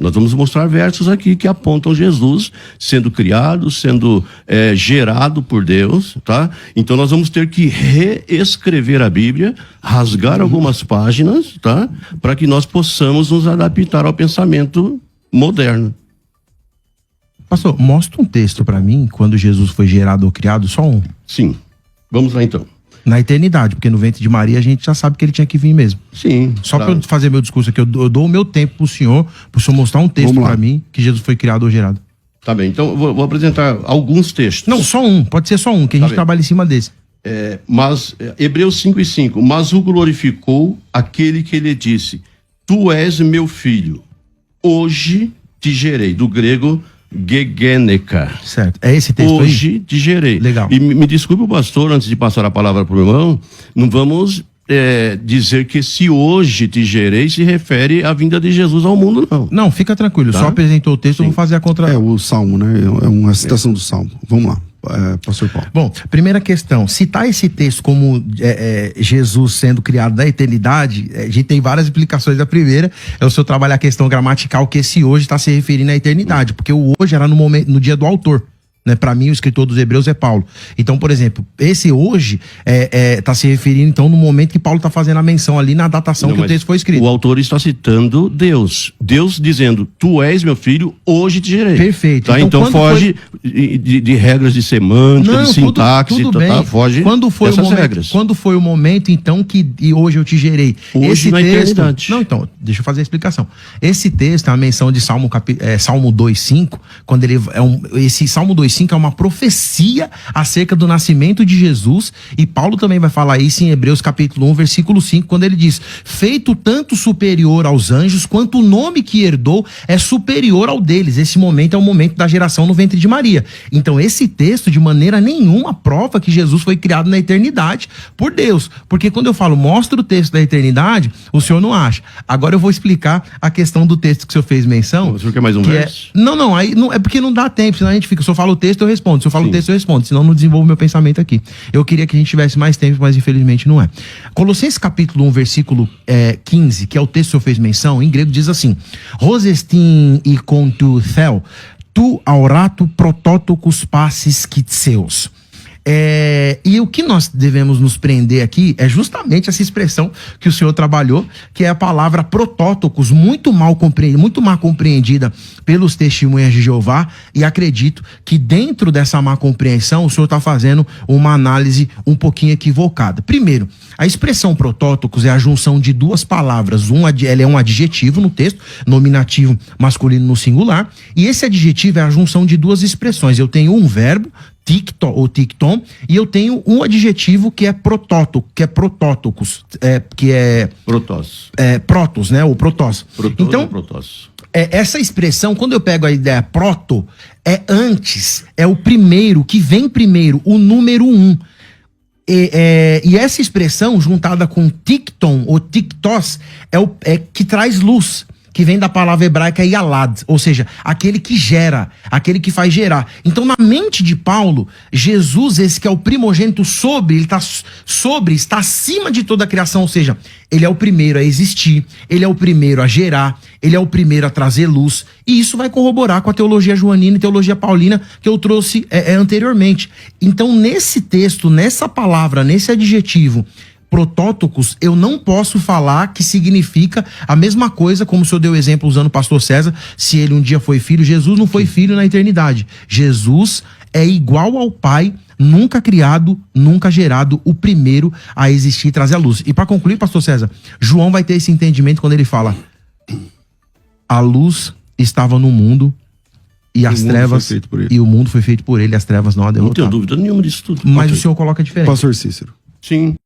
Nós vamos mostrar versos aqui que apontam Jesus sendo criado, sendo gerado por Deus, tá? Então nós vamos ter que reescrever a Bíblia, rasgar algumas páginas, tá? Para que nós possamos nos adaptar ao pensamento moderno. Pastor, mostra um texto para mim, quando Jesus foi gerado ou criado, só um. Sim. Vamos lá então. Na eternidade, porque no ventre de Maria a gente já sabe que ele tinha que vir mesmo. Sim. Só para eu fazer meu discurso aqui, eu dou o meu tempo pro senhor mostrar um texto para mim que Jesus foi criado ou gerado. Tá bem, então vou apresentar alguns textos. Não, só um, pode ser só um, que a gente trabalha em cima desse. Hebreus 5:5, mas o glorificou aquele que lhe disse, tu és meu filho, hoje te gerei, do grego Gegeneka. Certo. É esse texto hoje te gerei. Legal. E me desculpe, pastor, antes de passar a palavra para o irmão, não vamos dizer que esse hoje te gerei se refere à vinda de Jesus ao mundo, não. Não, fica tranquilo. Tá? Só apresentou o texto, eu vou fazer a contra... É o Salmo, né? É uma citação do Salmo. Vamos lá. Pastor Paulo. Bom, primeira questão, citar esse texto como Jesus sendo criado da eternidade, a gente tem várias implicações. A primeira é o senhor trabalhar a questão gramatical, que esse hoje está se referindo à eternidade, porque o hoje era no dia do autor. Né? Para mim, o escritor dos Hebreus é Paulo. Então, por exemplo, esse hoje está se referindo, então, no momento que Paulo está fazendo a menção ali na datação que o texto foi escrito. O autor está citando Deus. Deus dizendo, tu és meu filho, hoje te gerei. Perfeito. Tá? Então foge de regras de semântica, de sintaxe, tudo bem. Tá? Foge dessas regras. Quando foi o momento, então, que hoje eu te gerei? Hoje esse na texto, eternidade. Não, então, deixa eu fazer a explicação. Esse texto é a menção de Salmo 2:5, quando ele esse Salmo 2:5 é uma profecia acerca do nascimento de Jesus, e Paulo também vai falar isso em Hebreus capítulo 1, versículo 5, quando ele diz, feito tanto superior aos anjos, quanto o nome que herdou é superior ao deles. Esse momento é o momento da geração no ventre de Maria. Então esse texto de maneira nenhuma prova que Jesus foi criado na eternidade por Deus, porque quando eu falo, mostra o texto da eternidade, o senhor não acha. Agora eu vou explicar a questão do texto que o senhor fez menção. O senhor quer mais um verso? Não, aí não, é porque não dá tempo, senão a gente fica, se eu falo o texto eu respondo, se eu falo o texto eu respondo, senão eu não desenvolvo meu pensamento aqui. Eu queria que a gente tivesse mais tempo, mas infelizmente não é. Colossenses capítulo 1, versículo 15, que é o texto que o senhor fez menção, em grego diz assim, Rosestin e contu theo, tu aurato protótocos passes kitseus. E o que nós devemos nos prender aqui é justamente essa expressão que o senhor trabalhou, que é a palavra protótocos, muito mal compreendida pelos testemunhas de Jeová, e acredito que dentro dessa má compreensão o senhor está fazendo uma análise um pouquinho equivocada. Primeiro, a expressão protótocos é a junção de duas palavras, ela é um adjetivo no texto, nominativo masculino no singular, e esse adjetivo é a junção de duas expressões. Eu tenho um verbo, ticto ou ticton, e eu tenho um adjetivo que é protótoco, que é protótocos, que é Protos. Protos, né? O protos. Então, protos. Essa expressão, quando eu pego a ideia proto, é antes, é o primeiro, que vem primeiro, o número 1. E essa expressão, juntada com ticton ou tictos, é que traz luz, que vem da palavra hebraica yalad, ou seja, aquele que gera, aquele que faz gerar. Então, na mente de Paulo, Jesus, esse que é o primogênito ele está acima de toda a criação, ou seja, ele é o primeiro a existir, ele é o primeiro a gerar, ele é o primeiro a trazer luz, e isso vai corroborar com a teologia joanina e teologia paulina que eu trouxe anteriormente. Então, nesse texto, nessa palavra, nesse adjetivo, protótocos, eu não posso falar que significa a mesma coisa, como o senhor deu exemplo usando o pastor César, se ele um dia foi filho. Jesus não foi filho na eternidade. Jesus é igual ao Pai, nunca criado, nunca gerado, o primeiro a existir e trazer a luz. E para concluir, pastor César, João vai ter esse entendimento quando ele fala, a luz estava no mundo e as trevas, e o mundo foi feito por ele, as trevas não a derrotaram. Não tenho dúvida nenhuma disso tudo. Mas o senhor coloca diferente. Pastor Cícero. Sim.